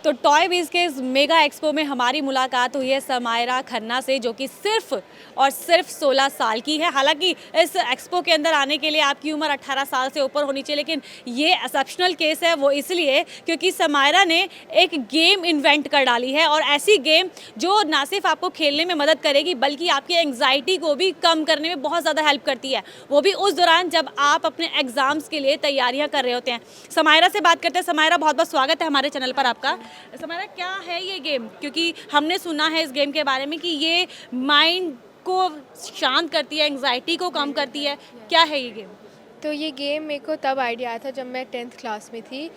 तो टॉय बीज के इस मेगा एक्सपो में हमारी मुलाकात हुई है समायरा खन्ना से, जो कि सिर्फ और सिर्फ 16 साल की है। हालांकि इस एक्सपो के अंदर आने के लिए आपकी उम्र 18 साल से ऊपर होनी चाहिए, लेकिन ये एक्सेप्शनल केस है वो इसलिए क्योंकि समायरा ने एक गेम इन्वेंट कर डाली है, और ऐसी गेम जो ना सिर्फ आपको खेलने में मदद करेगी बल्कि आपकी एंग्जाइटी को भी कम करने में बहुत ज़्यादा हेल्प करती है, वो भी उस दौरान जब आप अपने एग्जाम्स के लिए तैयारियां कर रहे होते हैं। समायरा से बात करते हैं। समायरा, बहुत बहुत स्वागत है हमारे चैनल पर आपका। समायरा, क्या है ये गेम? क्योंकि हमने सुना है इस गेम के बारे में कि ये माइंड को शांत करती है, एंग्जाइटी को कम करती है। क्या है ये गेम? तो ये गेम मेरे को तब आइडिया आया था जब मैं 10th क्लास में थी।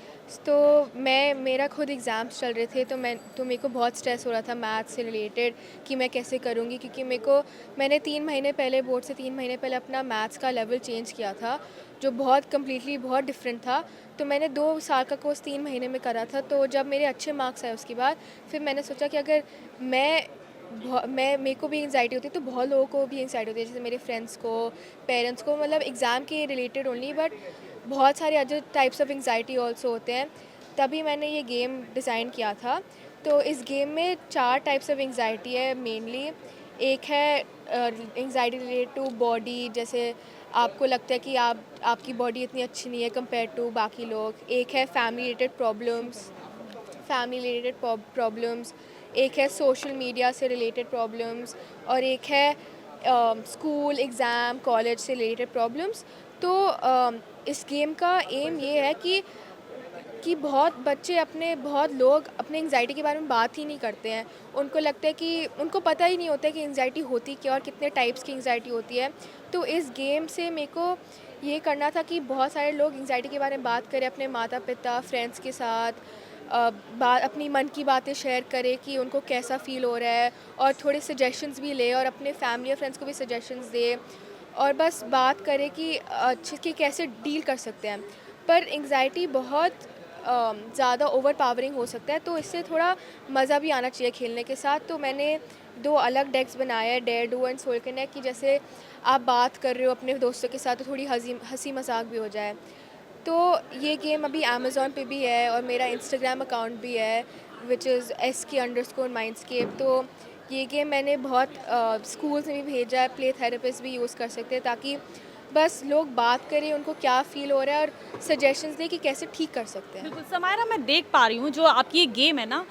तो मेरा खुद एग्ज़ाम्स चल रहे थे, तो मेरे को बहुत स्ट्रेस हो रहा था मैथ्स से रिलेटेड कि मैं कैसे करूँगी, क्योंकि मैंने 3 महीने पहले, बोर्ड से 3 महीने पहले अपना मैथ्स का लेवल चेंज किया था, जो बहुत डिफरेंट था। तो मैंने 2 साल का कोर्स 3 महीने में करा था। तो जब मेरे अच्छे मार्क्स आए उसके बाद फिर मैंने सोचा कि अगर मेरे को भी एंग्जाइटी होती है तो बहुत लोगों को भी एंग्जाइटी होती है, जैसे मेरे फ्रेंड्स को, पेरेंट्स को, मतलब एग्ज़ाम के रिलेटेड ओनली, बट बहुत सारे other types of anxiety also होते हैं। तभी मैंने ये गेम डिज़ाइन किया था। तो इस गेम में 4 टाइप्स ऑफ एंग्जाइटी है मेनली। एक है एंग्जाइटी रिलेटेड टू बॉडी, जैसे आपको लगता है कि आपकी बॉडी इतनी अच्छी नहीं है कंपेयर टू बाकी लोग। एक है फैमिली रिलेटेड प्रॉब्लम्स। एक है सोशल मीडिया से रिलेटेड प्रॉब्लम्स, और एक है स्कूल, एग्ज़ाम, कॉलेज से रिलेटेड प्रॉब्लम्स। तो इस गेम का एम ये है कि बहुत लोग अपने एंग्जाइटी के बारे में बात ही नहीं करते हैं। उनको लगता है कि उनको पता ही नहीं होता है कि एंग्जाइटी होती क्या और कितने टाइप्स की एंग्जाइटी होती है। तो इस गेम से मेरे को ये करना था कि बहुत सारे लोग एंग्जाइटी के बारे में बात करें अपने माता-पिता, फ्रेंड्स के साथ, अपनी मन की बातें शेयर करें कि उनको कैसा फ़ील हो रहा है, और थोड़े सजेशंस भी ले और अपने फैमिली और फ्रेंड्स को भी सजेशंस दे, और बस बात करें कि कैसे डील कर सकते हैं। पर एंग्जाइटी बहुत ज़्यादा ओवर पावरिंग हो सकता है, तो इससे थोड़ा मज़ा भी आना चाहिए खेलने के साथ। तो मैंने 2 अलग डेक्स बनाए हैं, dare do and soul connect, कि जैसे आप बात कर रहे हो अपने दोस्तों के साथ तो थोड़ी हँसी मज़ाक भी हो जाए। तो ये गेम अभी अमेज़न पे भी है और मेरा इंस्टाग्राम अकाउंट भी है, विच इज़ SK_Mindscape। तो ये गेम मैंने बहुत स्कूल्स में भी भेजा है, प्ले थेरेपिस्ट भी यूज़ कर सकते हैं, ताकि बस लोग बात करें, उनको क्या फ़ील हो रहा है और सजेशंस दें कि कैसे ठीक कर सकते हैं। बिल्कुल समायरा, मैं देख पा रही हूँ जो आपकी ये गेम है ना,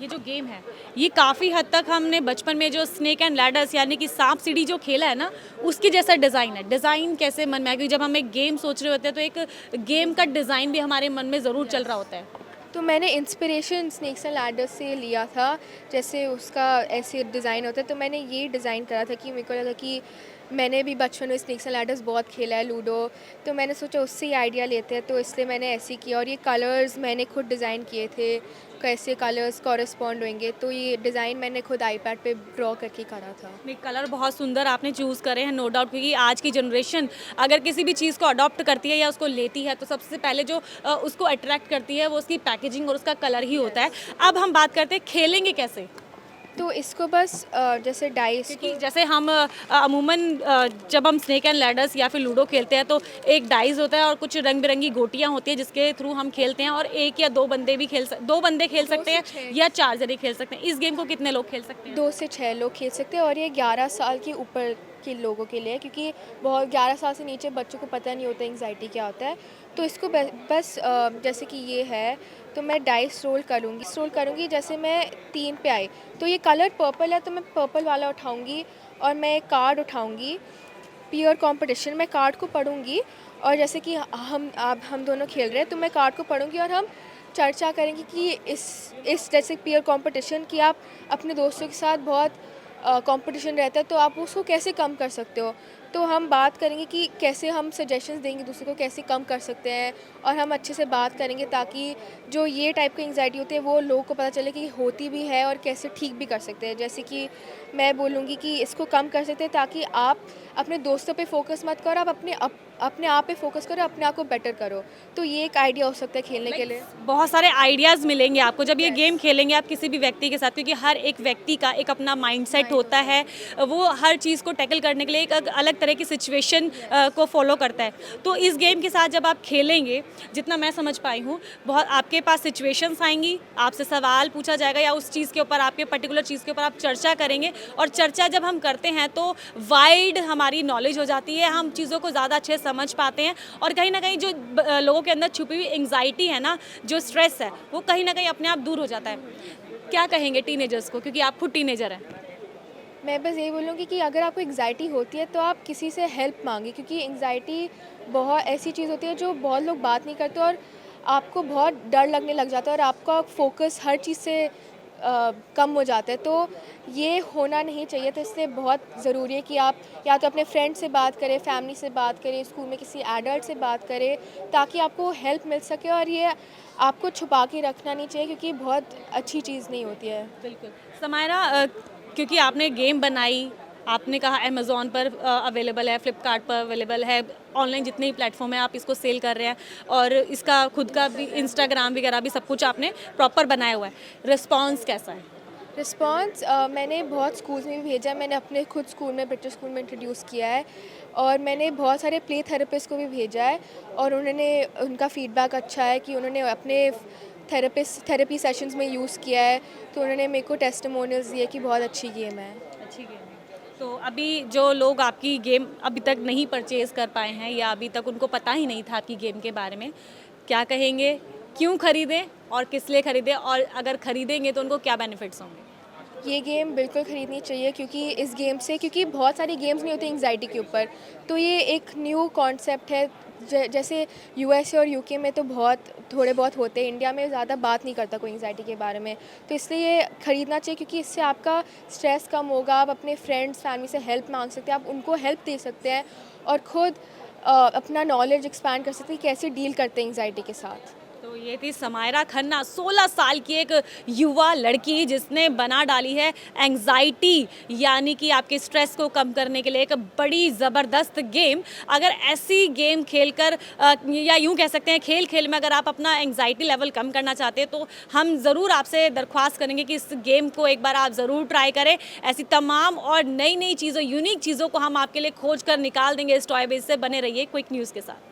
ये जो गेम है ये काफ़ी हद तक हमने बचपन में जो स्नेक एंड लैडर्स यानी कि सांप सीढ़ी जो खेला है ना, उसके जैसा डिज़ाइन है। डिज़ाइन कैसे मन में आया? क्योंकि जब हम एक गेम सोच रहे होते हैं तो एक गेम का डिज़ाइन भी हमारे मन में ज़रूर चल रहा होता है। तो मैंने इंस्पिरेशन स्नेक्स एंड लैडर्स से लिया था, जैसे उसका ऐसे डिज़ाइन होता है। तो मैंने ये डिज़ाइन करा था कि मेरे को लगा कि मैंने भी बचपन में स्नेक्स एंड लैडर्स बहुत खेला है, लूडो। तो मैंने सोचा उससे ही आइडिया लेते हैं, तो इसलिए मैंने ऐसे ही किया। और ये कलर्स मैंने खुद डिज़ाइन किए थे, कैसे कलर्स कॉरेस्पॉन्ड होंगे। तो ये डिज़ाइन मैंने खुद आईपैड पे ड्रॉ करके करा था। नहीं, कलर बहुत सुंदर आपने चूज़ करे हैं, नो डाउट, क्योंकि आज की जनरेशन अगर किसी भी चीज़ को अडॉप्ट करती है या उसको लेती है तो सबसे पहले जो उसको अट्रैक्ट करती है वो उसकी पैकेजिंग और उसका कलर ही होता है। अब हम बात करते हैं खेलेंगे कैसे? तो इसको बस जैसे डाइस क्योंकि को, जैसे हम अमूमन जब हम स्नेक एंड लैडर्स या फिर लूडो खेलते हैं तो एक डाइस होता है और कुछ रंग बिरंगी गोटियां होती है जिसके थ्रू हम खेलते हैं, और एक या दो बंदे भी दो बंदे खेल 2 सकते से हैं 6 या 4 जने खेल सकते हैं। इस गेम को कितने लोग खेल सकते हैं? 2 से 6 लोग खेल सकते हैं, और ये 11 साल के ऊपर के लोगों के लिए है, क्योंकि बहुत 11 साल से नीचे बच्चों को पता नहीं होता एंग्जाइटी क्या होता है। तो इसको बस जैसे कि ये है, तो मैं डाइस रोल करूँगी। जैसे मैं 3 पे आई तो ये कलर पर्पल है, तो मैं पर्पल वाला उठाऊँगी, और मैं एक कार्ड उठाऊँगी। पीयर कंपटीशन, मैं कार्ड को पढ़ूँगी, और जैसे कि हम दोनों खेल रहे हैं, तो मैं कार्ड को पढ़ूँगी और हम चर्चा करेंगे कि इस जैसे पीयर कंपटीशन कि आप अपने दोस्तों के साथ बहुत कंपटीशन रहता है, तो आप उसको कैसे कम कर सकते हो। तो हम बात करेंगे कि कैसे हम सजेशंस देंगे दूसरे को, कैसे कम कर सकते हैं, और हम अच्छे से बात करेंगे ताकि जो ये टाइप की एंग्जाइटी होती है वो लोगों को पता चले कि होती भी है और कैसे ठीक भी कर सकते हैं। जैसे कि मैं बोलूँगी कि इसको कम कर सकते हैं ताकि आप अपने दोस्तों पे फोकस मत करो, आप अपने आप पे फोकस करो, अपने आप को बेटर करो। तो ये एक आइडिया हो सकता है खेलने के लिए। बहुत सारे आइडियाज़ मिलेंगे आपको जब ये गेम खेलेंगे आप किसी भी व्यक्ति के साथ, क्योंकि हर एक व्यक्ति का एक अपना माइंडसेट होता है, वो हर चीज़ को टैकल करने के लिए एक अलग तरह की सिचुएशन को फॉलो करता है। तो इस गेम के साथ जब आप खेलेंगे, जितना मैं समझ पाई हूँ, बहुत आपके पास सिचुएशंस आएंगी, आपसे सवाल पूछा जाएगा या उस चीज़ के ऊपर, आपके पर्टिकुलर चीज़ के ऊपर आप चर्चा करेंगे, और चर्चा जब हम करते हैं तो वाइड हमारी नॉलेज हो जाती है, हम चीज़ों को ज़्यादा अच्छे से समझ पाते हैं, और कहीं ना कहीं जो लोगों के अंदर छुपी हुई एंग्जाइटी है ना, जो स्ट्रेस है, वो कहीं ना कहीं अपने आप दूर हो जाता है। क्या कहेंगे टीनेजर्स को, क्योंकि आप खुद टीनेजर हैं? मैं बस यही बोलूँगी कि अगर आपको एंग्जाइटी होती है तो आप किसी से हेल्प मांगे, क्योंकि एंग्जाइटी बहुत ऐसी चीज़ होती है जो बहुत लोग बात नहीं करते, और आपको बहुत डर लगने लग जाता है, और आपका फोकस हर चीज़ से कम हो जाता है। तो ये होना नहीं चाहिए। तो इसलिए बहुत ज़रूरी है कि आप या तो अपने फ्रेंड से बात करें, फैमिली से बात करें, स्कूल में किसी एडल्ट से बात करें, ताकि आपको हेल्प मिल सके। और ये आपको छुपा के रखना नहीं चाहिए, क्योंकि बहुत अच्छी चीज़ नहीं होती है। बिल्कुल। समायरा, क्योंकि आपने गेम बनाई, आपने कहा अमेज़न पर अवेलेबल है, फ्लिपकार्ट पर अवेलेबल है, ऑनलाइन जितने भी प्लेटफॉर्म है आप इसको सेल कर रहे हैं, और इसका खुद का भी इंस्टाग्राम वगैरह भी सब कुछ आपने प्रॉपर बनाया हुआ है। रिस्पॉन्स कैसा है? रिस्पॉन्स मैंने बहुत स्कूल्स में भी भेजा है। मैंने अपने खुद स्कूल में, ब्रिटिश स्कूल में इंट्रोड्यूस किया है, और मैंने बहुत सारे प्ले थेरेपिस्ट को भी भेजा है, और उनका फीडबैक अच्छा है कि उन्होंने अपने थेरेपी सेशंस में यूज़ किया है। तो उन्होंने मेरे को टेस्टिमोनियल्स दिए कि बहुत अच्छी गेम है। अच्छी गेम है। तो अभी जो लोग आपकी गेम अभी तक नहीं परचेज़ कर पाए हैं, या अभी तक उनको पता ही नहीं था आपकी गेम के बारे में, क्या कहेंगे? क्यों खरीदें और किस लिए खरीदें, और अगर खरीदेंगे तो उनको क्या बेनिफिट्स होंगे? ये गेम बिल्कुल ख़रीदनी चाहिए, क्योंकि इस गेम से, क्योंकि बहुत सारी गेम्स नहीं होती एंग्जाइटी के ऊपर, तो ये एक न्यू कॉन्सेप्ट है। जैसे यूएसए और यूके में तो थोड़े बहुत होते हैं, इंडिया में ज़्यादा बात नहीं करता कोई एंग्जाइटी के बारे में। तो इसलिए ये ख़रीदना चाहिए, क्योंकि इससे आपका स्ट्रेस कम होगा। आप अपने फ्रेंड्स, फैमिली से हेल्प मांग सकते हैं, आप उनको हेल्प दे सकते हैं, और ख़ुद अपना नॉलेज एक्सपैंड कर सकते हैं कैसे डील करते हैं एंग्जाइटी के साथ। तो ये थी समायरा खन्ना, 16 साल की एक युवा लड़की, जिसने बना डाली है एंग्जाइटी, यानी कि आपके स्ट्रेस को कम करने के लिए एक बड़ी ज़बरदस्त गेम। अगर ऐसी गेम खेलकर या यूँ कह सकते हैं खेल खेल में अगर आप अपना एंग्जाइटी लेवल कम करना चाहते हैं, तो हम ज़रूर आपसे दरख्वास्त करेंगे कि इस गेम को एक बार आप ज़रूर ट्राई करें। ऐसी तमाम और नई नई चीज़ों, यूनिक चीज़ों को हम आपके लिए खोज कर निकाल देंगे इस टॉय बेस से। बने रहिए क्विक न्यूज़ के साथ।